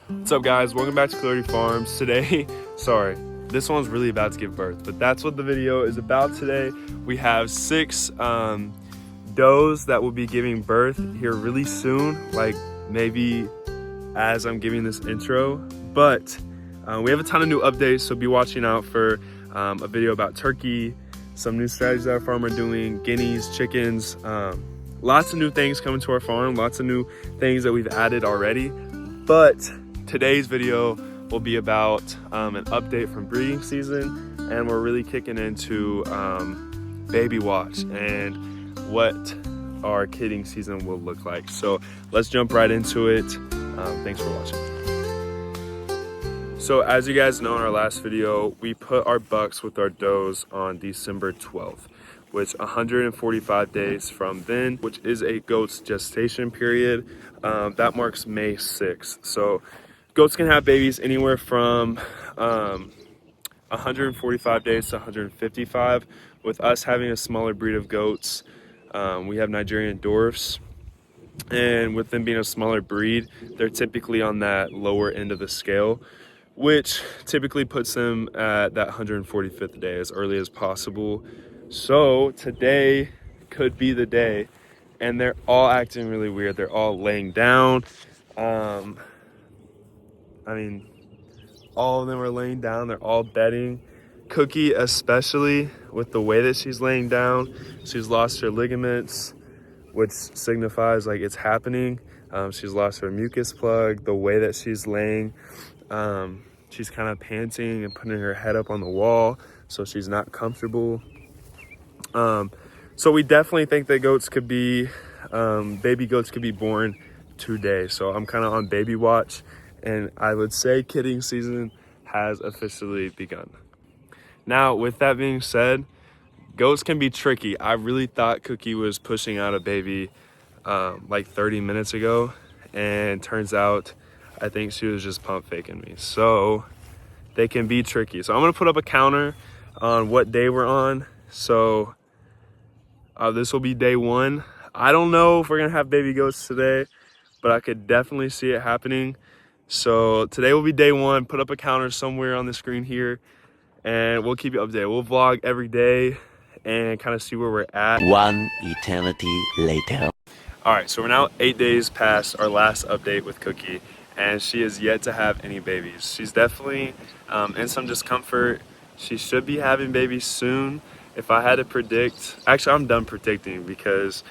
What's up, guys? Welcome back to Clarity Farms. Today, sorry, this one's really about to give birth, but that's what the video is about today. We have 6 does that will be giving birth here really soon, like maybe as I'm giving this intro, but we have a ton of new updates, so be watching out for a video about turkey, some new strategies that our farm are doing, guineas, chickens, lots of new things coming to our farm, lots of new things that we've added already. But today's video will be about an update from breeding season, and we're really kicking into baby watch and what our kidding season will look like. So let's jump right into it. Thanks for watching. So as you guys know, in our last video, we put our bucks with our does on December 12th, which 145 days from then, which is a goat's gestation period. That marks May 6th. So goats can have babies anywhere from 145 days to 155. With us having a smaller breed of goats, we have Nigerian dwarfs, and with them being a smaller breed, they're typically on that lower end of the scale, which typically puts them at that 145th day as early as possible. So today could be the day, and they're all acting really weird. They're all laying down. All of them are laying down. They're all bedding. Cookie, especially with the way that she's laying down, she's lost her ligaments, which signifies like it's happening. She's lost her mucus plug. The way that she's laying, she's kind of panting and putting her head up on the wall, so she's not comfortable. So we definitely think that goats could be, baby goats could be born today. So I'm kind of on baby watch, and I would say kidding season has officially begun. Now, with that being said, goats can be tricky. I really thought Cookie was pushing out a baby like 30 minutes ago, and turns out I think she was just pump faking me. So they can be tricky. So I'm gonna put up a counter on what day we're on. So this will be day 1. I don't know if we're gonna have baby goats today, but I could definitely see it happening. So today will be day 1. Put up a counter somewhere on the screen here, and we'll keep you updated. We'll vlog every day and kind of see where we're at. One eternity later. All right, so we're now 8 days past our last update with Cookie, and she is yet to have any babies. She's definitely in some discomfort. She should be having babies soon. If I had to predict, actually I'm done predicting, because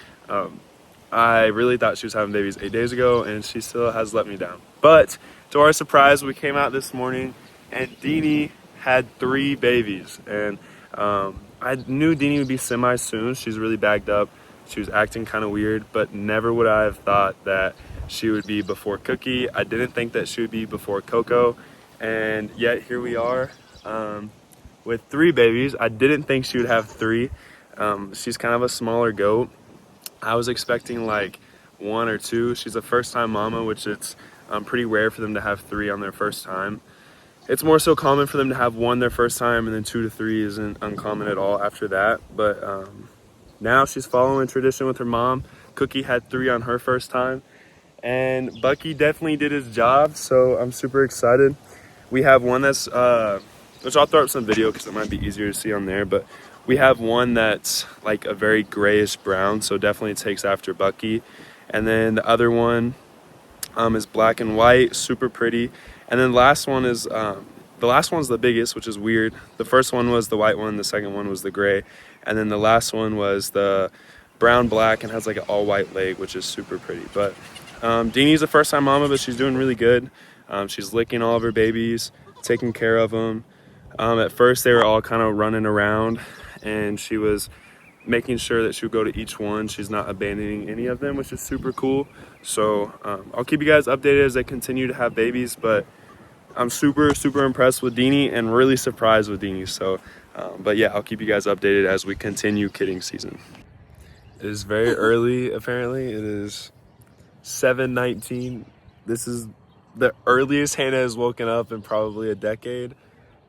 I really thought she was having babies 8 days ago, and she still has let me down. But to our surprise, we came out this morning and Deanie had 3 babies, and I knew Deanie would be semi soon. She's really bagged up. She was acting kind of weird, but never would I have thought that she would be before Cookie. I didn't think that she would be before Coco, and yet here we are with 3 babies. I didn't think she would have 3. She's kind of a smaller goat. I was expecting like 1 or 2. She's a first-time mama, which it's pretty rare for them to have 3 on their first time. It's more so common for them to have 1 their first time, and then 2 to 3 isn't uncommon at all after that. But now she's following tradition with her mom. Cookie had 3 on her first time, and Bucky definitely did his job, so I'm super excited. We have one that's, which I'll throw up some video because it might be easier to see on there, but we have one that's like a very grayish brown, so definitely takes after Bucky. And then the other one is black and white, super pretty. And then the last one is, the last one's the biggest, which is weird. The first one was the white one, the second one was the gray, and then the last one was the brown black and has like an all white leg, which is super pretty. But Deanie's a first time mama, but she's doing really good. She's licking all of her babies, taking care of them. At first they were all kind of running around, and she was making sure that she would go to each one. She's not abandoning any of them, which is super cool. So I'll keep you guys updated as they continue to have babies, but I'm super impressed with Deanie and really surprised with Deanie. So but yeah, I'll keep you guys updated as we continue kidding season. It is very early, apparently. It is 7:19. This is the earliest Hannah has woken up in probably a decade.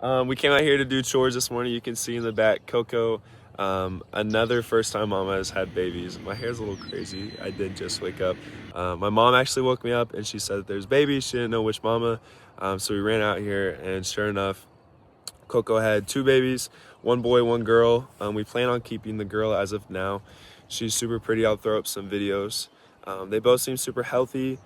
We came out here to do chores this morning. You can see in the back, Coco Another first time mama has had babies. My hair's a little crazy. I did just wake up. My mom actually woke me up and she said that there's babies. She didn't know which mama. So we ran out here and sure enough, Coco had 2 babies, 1 boy, 1 girl. We plan on keeping the girl as of now. She's super pretty. I'll throw up some videos. They both seem super healthy.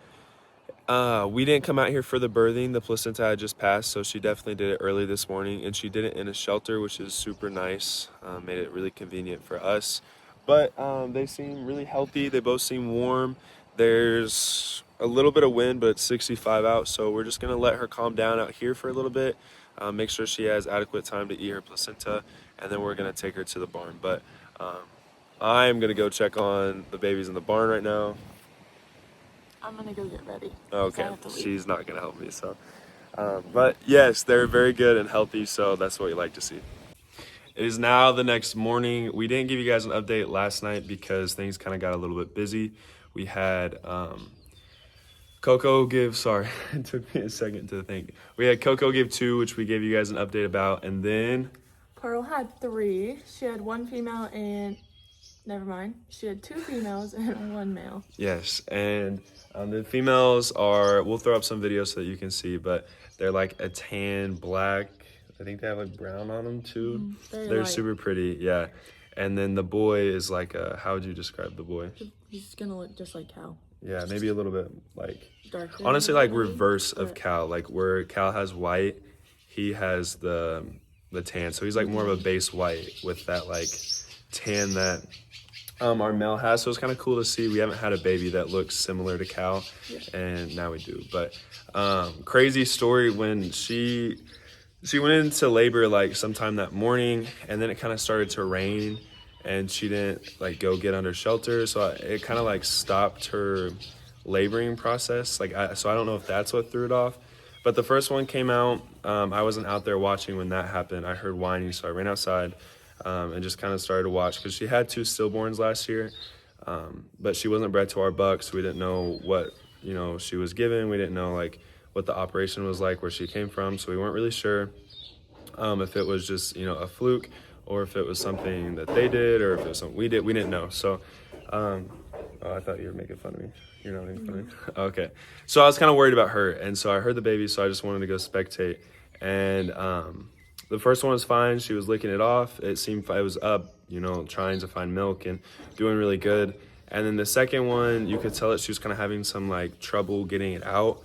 We didn't come out here for the birthing. The placenta had just passed, so she definitely did it early this morning, and she did it in a shelter, which is super nice. Made it really convenient for us. But they seem really healthy. They both seem warm. There's a little bit of wind, but it's 65 out, so we're just gonna let her calm down out here for a little bit. Make sure she has adequate time to eat her placenta, and then we're gonna take her to the barn. But I'm gonna go check on the babies in the barn right now. I'm gonna go get ready. Okay, she's not gonna help me, so. But yes, they're very good and healthy, so that's what we like to see. It is now the next morning. We didn't give you guys an update last night because things kind of got a little bit busy. We had Coco give, sorry, it took me a second to think. We had Coco give 2, which we gave you guys an update about, and then Pearl had 3. She had 1 female and, never mind, she had 2 females and 1 male. yes, and the females are, we'll throw up some videos so that you can see, but they're like a tan black. I think they have like brown on them too. They're light. super pretty, yeah. And then the boy is like a, how would you describe the boy? He's gonna look just like Cal. Yeah, maybe a little bit like, Darker. honestly, like maybe? reverse of But- Cal. Like where Cal has white, he has the tan. So he's like more of a base white with that like tan that our male has. So it's kind of cool to see. We haven't had a baby that looks similar to Cal, and now we do. But crazy story, when she went into labor like sometime that morning, and then it kind of started to rain, and she didn't like go get under shelter, so it kind of like stopped her laboring process. Like so I don't know if that's what threw it off. But the first one came out. I wasn't out there watching when that happened. I heard whining, so I ran outside and just kind of started to watch, because she had 2 stillborns last year, but she wasn't bred to our bucks. We didn't know what she was given. We didn't know like what the operation was like, where she came from, so we weren't really sure if it was just a fluke, or if it was something that they did, or if it was something we did. We didn't know. So oh, I thought you were making fun of me. You're not making fun of me? Okay. So I was kind of worried about her, and so I heard the baby, so I just wanted to go spectate. And the first one was fine. She was licking it off. It seemed it was up, trying to find milk and doing really good. And then the second one, you could tell that she was kind of having some like trouble getting it out,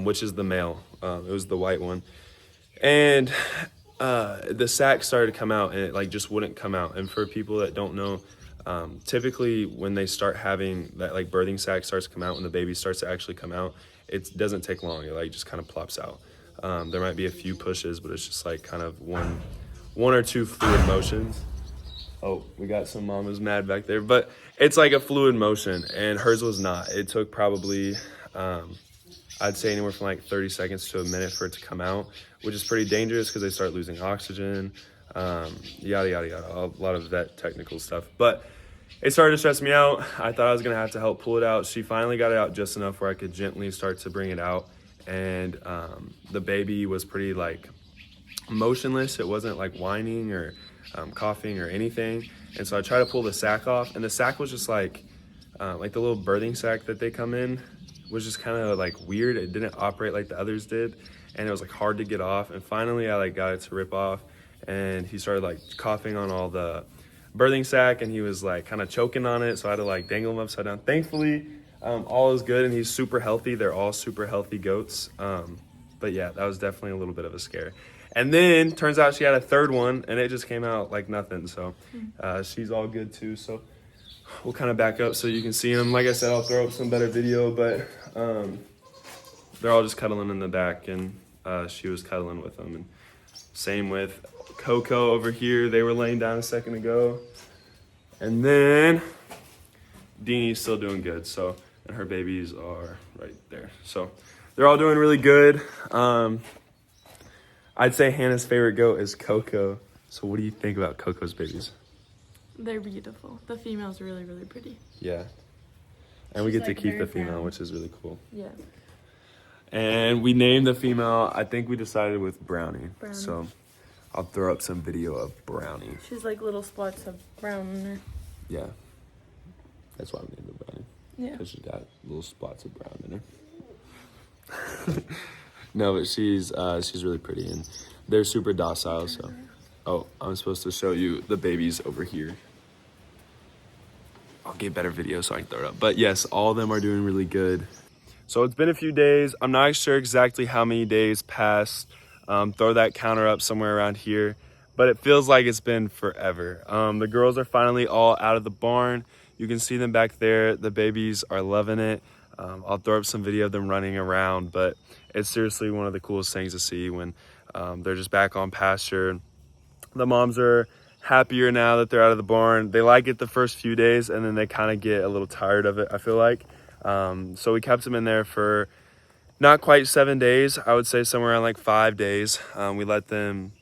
which is the male. It was the white one. And the sac started to come out, and it like just wouldn't come out. And for people that don't know, typically when they start having that like birthing sac starts to come out, when the baby starts to actually come out, it doesn't take long. It like just kind of plops out. There might be a few pushes, but it's just like kind of one or 2 fluid motions. Oh, we got some mamas mad back there, but it's like a fluid motion, and hers was not. It took probably I'd say anywhere from like 30 seconds to a minute for it to come out, which is pretty dangerous because they start losing oxygen, yada, yada, yada, a lot of that technical stuff. But it started to stress me out. I thought I was going to have to help pull it out. She finally got it out just enough where I could gently start to bring it out. And the baby was pretty like motionless. It wasn't like whining or coughing or anything. And so I tried to pull the sac off, and the sac was just like the little birthing sac that they come in was just kind of like weird. It didn't operate like the others did, and it was like hard to get off. And finally I like got it to rip off, and he started like coughing on all the birthing sac, and he was like kind of choking on it, so I had to like dangle him upside down. Thankfully all is good, and he's super healthy. They're all super healthy goats. But yeah, that was definitely a little bit of a scare. And then turns out she had a third one, and it just came out like nothing. So she's all good too. So we'll kind of back up so you can see them. Like I said, I'll throw up some better video, but they're all just cuddling in the back, and she was cuddling with them. And same with Coco over here. They were laying down a second ago. And then Deanie's still doing good. So, and her babies are right there. So they're all doing really good. I'd say Hannah's favorite goat is Coco. So what do you think about Coco's babies? They're beautiful. The female's really, really pretty. Yeah. And we She's, get to like, keep very the female, brown. which is really cool. Yeah. And we named the female, I think we decided with Brownie. Brownie. So I'll throw up some video of Brownie. She's like little spots of brown in her. Yeah. That's why I named her Brownie. Yeah. Because she's got little spots of brown in her. No, but she's really pretty, and they're super docile, so. Oh, I'm supposed to show you the babies over here. I'll get better video so I can throw it up. But yes, all of them are doing really good. So it's been a few days. I'm not sure exactly how many days passed. Throw that counter up somewhere around here. But it feels like it's been forever. The girls are finally all out of the barn. You can see them back there. The babies are loving it. I'll throw up some video of them running around, but it's seriously one of the coolest things to see when they're just back on pasture. The moms are happier now that they're out of the barn. They like it the first few days, and then they kind of get a little tired of it, I feel like. So we kept them in there for not quite 7 days. I would say somewhere around like 5 days. We let them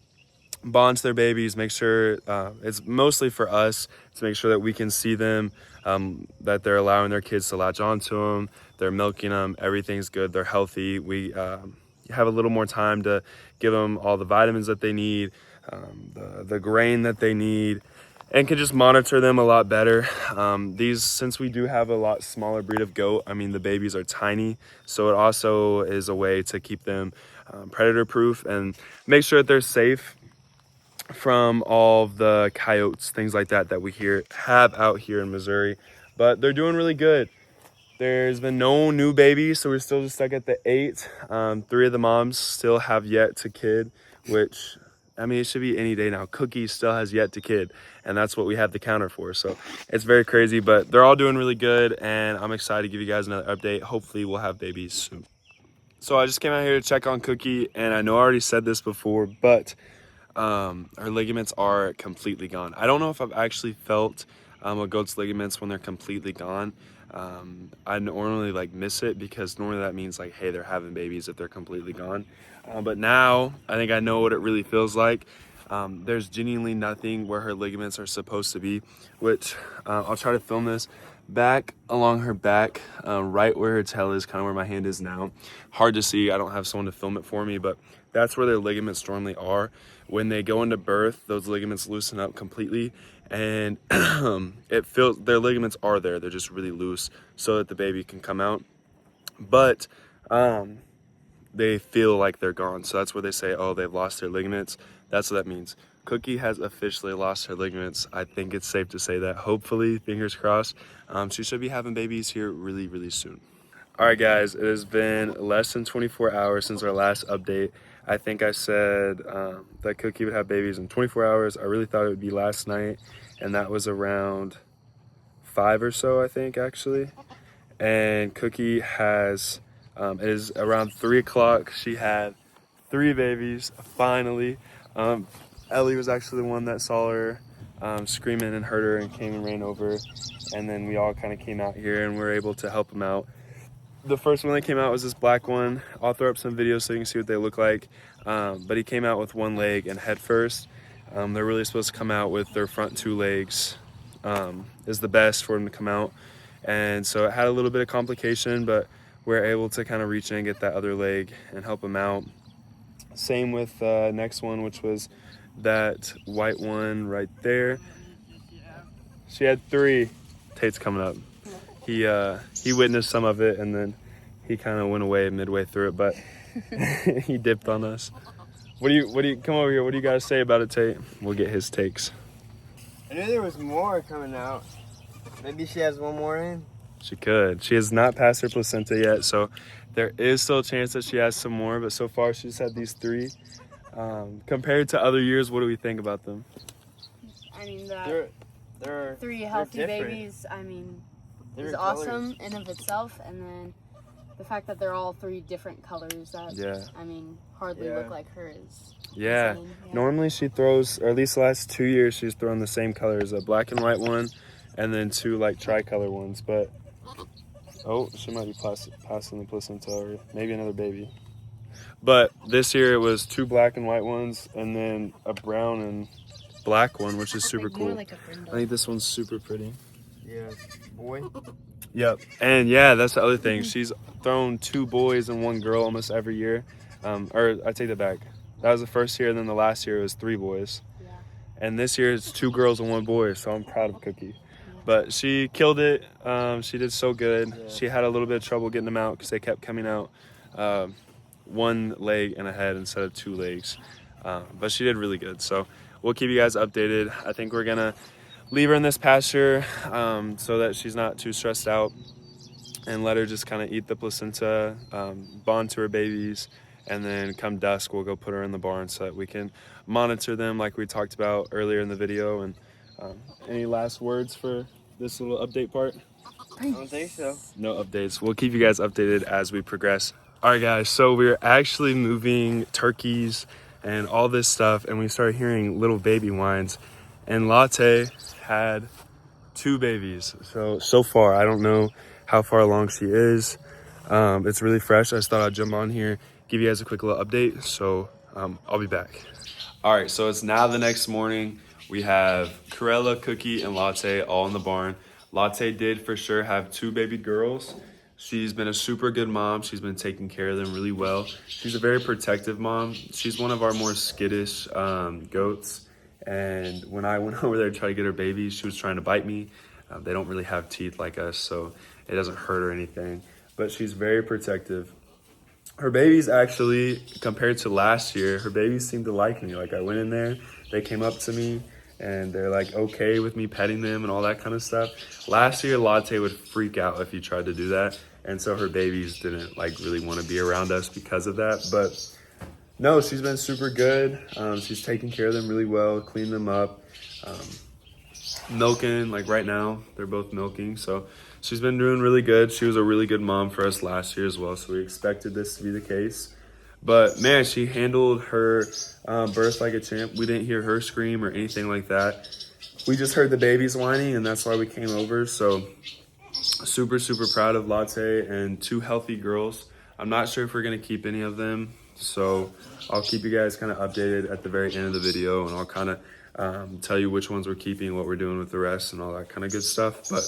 bond to their babies, make sure it's mostly for us to make sure that we can see them, that they're allowing their kids to latch onto them, they're milking them, everything's good, they're healthy. We have a little more time to give them all the vitamins that they need, the grain that they need, and can just monitor them a lot better. Since we do have a lot smaller breed of goat, I mean, the babies are tiny, so it also is a way to keep them predator proof and make sure that they're safe from all of the coyotes, things like that we have out here in Missouri. But they're doing really good. There's been no new babies, so we're still just stuck at the 8. 3 of the moms still have yet to kid, which, I mean, it should be any day now. Cookie still has yet to kid, and that's what we have the counter for. So it's very crazy, but they're all doing really good, and I'm excited to give you guys another update. Hopefully we'll have babies soon. So I just came out here to check on Cookie, and I know I already said this before, but her ligaments are completely gone. I don't know if I've actually felt a goat's ligaments when they're completely gone. I normally like miss it because normally that means like, hey, they're having babies if they're completely gone. But now I think I know what it really feels like. There's genuinely nothing where her ligaments are supposed to be, which I'll try to film this back along her back, right where her tail is, kind of where my hand is now. Hard to see, I don't have someone to film it for me, but that's where their ligaments normally are. When they go into birth, those ligaments loosen up completely, and their ligaments are there, they're just really loose so that the baby can come out. But they feel like they're gone, so that's where they say, oh, they've lost their ligaments. That's what that means. Cookie has officially lost her ligaments. I think it's safe to say that. Hopefully, fingers crossed, she should be having babies here really, really soon. All right, guys, it has been less than 24 hours since our last update. I think I said that Cookie would have babies in 24 hours. I really thought it would be last night, and that was around 5 or so, I think, actually. And Cookie has, it is around 3 o'clock. She had 3 babies, finally. Ellie was actually the one that saw her screaming and heard her and came and ran over. And then we all kind of came out here and were able to help them out. The first one that came out was this black one. I'll throw up some videos so you can see what they look like. But he came out with 1 leg and head first. They're really supposed to come out with their front 2 legs. Is the best for them to come out. And so it had a little bit of complication, but we're able to kind of reach in and get that other leg and help them out. Same with the next one, which was that white one right there. She had 3. Tate's coming up. He witnessed some of it, and then he kind of went away midway through it, but he dipped on us. What do you come over here? What do you guys say about it, Tate? We'll get his takes. I knew there was more coming out. Maybe she has one more in. She could. She has not passed her placenta yet, so there is still a chance that she has some more, but so far she's had these 3. Compared to other years, what do we think about them? I mean, They're 3 healthy different. babies, I mean, is Different awesome colors. in of itself. And then the fact that they're all 3 different colors that, Yeah. I mean, hardly Yeah. look like her is Yeah. insane. Yeah. Normally she throws, or at least the last 2 years, she's thrown the same colors, a black and white one, and then 2 like tricolor ones. But oh, she might be passing the placenta, or maybe another baby. But this year it was 2 black and white ones, and then a brown and black one, which is super cool. Like a brindle. I think this one's super pretty. Yeah, boy. Yep. And yeah, that's the other thing. She's thrown 2 boys and 1 girl almost every year. Or I take that back. That was the first year, and then the last year it was 3 boys. Yeah. And this year it's 2 girls and 1 boy, so I'm proud of Cookie. But she killed it. She did so good. Yeah. She had a little bit of trouble getting them out because they kept coming out 1 leg and a head instead of 2 legs. But she did really good. So we'll keep you guys updated. I think we're gonna leave her in this pasture so that she's not too stressed out, and let her just kind of eat the placenta, bond to her babies, and then come dusk we'll go put her in the barn so that we can monitor them like we talked about earlier in the video. And any last words for this little update part? I don't think so. No updates. We'll keep you guys updated as we progress. All right, guys, so we're actually moving turkeys and all this stuff, and we started hearing little baby whines, and Latte had 2 babies. So far, I don't know how far along she is. It's really fresh. I just thought I'd jump on here, give you guys a quick little update. So I'll be back. All right, so it's now the next morning. We have Corella, Cookie, and Latte all in the barn. Latte did for sure have 2 baby girls. She's been a super good mom. She's been taking care of them really well. She's a very protective mom. She's one of our more skittish goats. And when I went over there to try to get her babies, she was trying to bite me. They don't really have teeth like us, so it doesn't hurt or anything. But she's very protective. Her babies actually, compared to last year, her babies seemed to like me. Like I went in there, they came up to me, and they're like okay with me petting them and all that kind of stuff. Last year, Latte would freak out if you tried to do that. And so her babies didn't like really want to be around us because of that. But no, she's been super good. She's taking care of them really well, cleaned them up, milking, like right now, they're both milking. So she's been doing really good. She was a really good mom for us last year as well. So we expected this to be the case. But man, she handled her birth like a champ. We didn't hear her scream or anything like that. We just heard the babies whining, and that's why we came over. So super, super proud of Latte and 2 healthy girls. I'm not sure if we're gonna keep any of them. So I'll keep you guys kind of updated at the very end of the video, and I'll kind of tell you which ones we're keeping, what we're doing with the rest, and all that kind of good stuff. But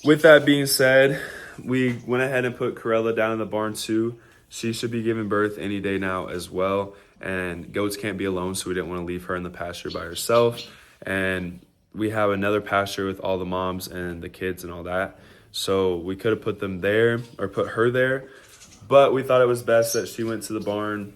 with that being said, we went ahead and put Corella down in the barn too. She should be giving birth any day now as well. And goats can't be alone, so we didn't want to leave her in the pasture by herself. And we have another pasture with all the moms and the kids and all that. So we could have put them there or put her there. But we thought it was best that she went to the barn.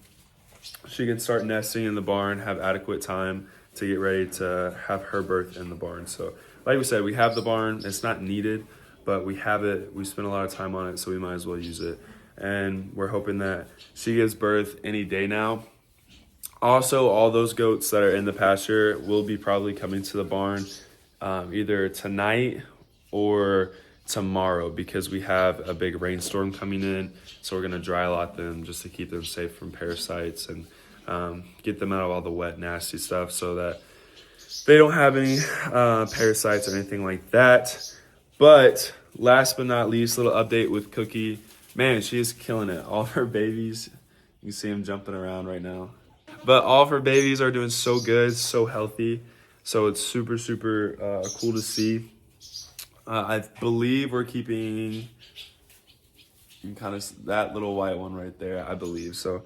She can start nesting in the barn, have adequate time to get ready to have her birth in the barn. So like we said, we have the barn. It's not needed, but we have it. We spent a lot of time on it, so we might as well use it. And we're hoping that she gives birth any day now. Also, all those goats that are in the pasture will be probably coming to the barn either tonight or tomorrow, because we have a big rainstorm coming in. So we're gonna dry lot them just to keep them safe from parasites and get them out of all the wet, nasty stuff so that they don't have any parasites or anything like that. But last but not least, little update with Cookie. Man, she is killing it. All of her babies, you can see them jumping around right now. But all of her babies are doing so good, so healthy. So it's super, super cool to see. I believe we're keeping kind of that little white one right there, I believe. So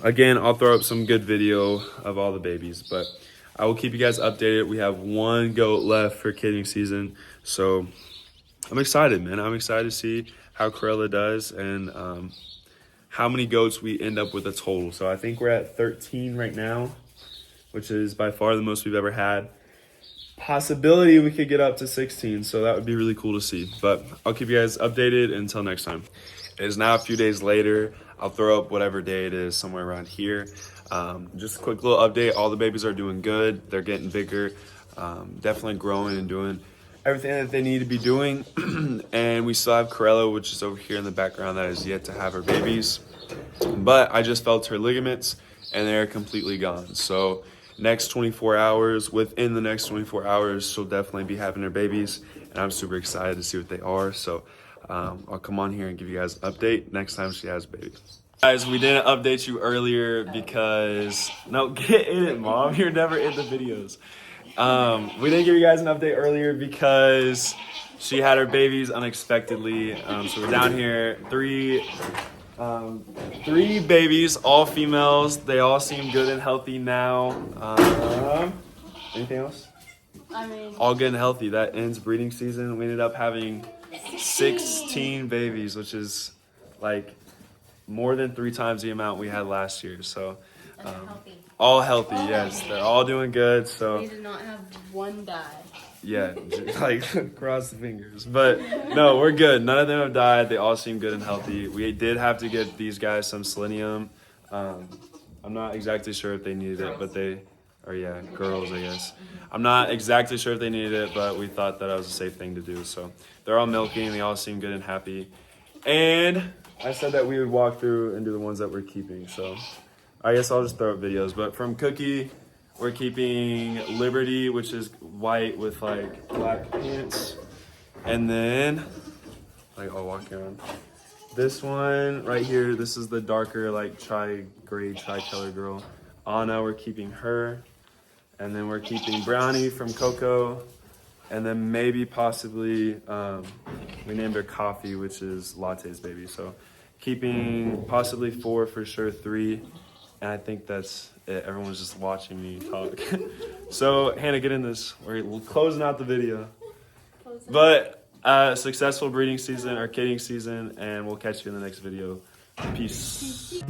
again, I'll throw up some good video of all the babies, but I will keep you guys updated. We have 1 goat left for kidding season. So I'm excited, man. I'm excited to see how Corella does and how many goats we end up with a total. So I think we're at 13 right now, which is by far the most we've ever had. Possibility we could get up to 16, so that would be really cool to see. But I'll keep you guys updated until next time. It is now a few days later. I'll throw up whatever day it is somewhere around here. Just a quick little update. All the babies are doing good. They're getting bigger, definitely growing and doing everything that they need to be doing. And we still have Corella, which is over here in the background, that is yet to have her babies. But I just felt her ligaments and they're completely gone. So next 24 hours, within the next 24 hours, she'll definitely be having her babies. And I'm super excited to see what they are. So I'll come on here and give you guys an update next time she has a baby. Guys, we didn't update you earlier because, no, get in it, Mom. You're never in the videos. We didn't give you guys an update earlier because she had her babies unexpectedly. So we're down here, 3 3 babies, all females. They all seem good and healthy now. Anything else? I mean, All good and healthy. That ends breeding season. We ended up having 16 babies, which is like more than 3 times the amount we had last year. So all healthy, yes. They're all doing good. So we did not have one die. yeah, like cross the fingers. But no, we're good. None of them have died. They all seem good and healthy. We did have to get these guys some selenium. I'm not exactly sure if they needed it, but girls, I guess. I'm not exactly sure if they needed it, but we thought that was a safe thing to do. So they're all milking. They all seem good and happy. And I said that we would walk through and do the ones that we're keeping. So I guess I'll just throw up videos. But from Cookie, we're keeping Liberty, which is white with like black pants. And then, like, I'll walk around. This one right here, this is the darker, like, tri-grade, tri-color girl. Anna, we're keeping her. And then we're keeping Brownie from Coco. And then maybe possibly, we named her Coffee, which is Latte's baby. So keeping possibly 4, for sure 3. And I think that's it. Everyone's just watching me talk. So Hannah, get in this. We're closing out the video. But successful breeding season or kidding season, and we'll catch you in the next video. Peace.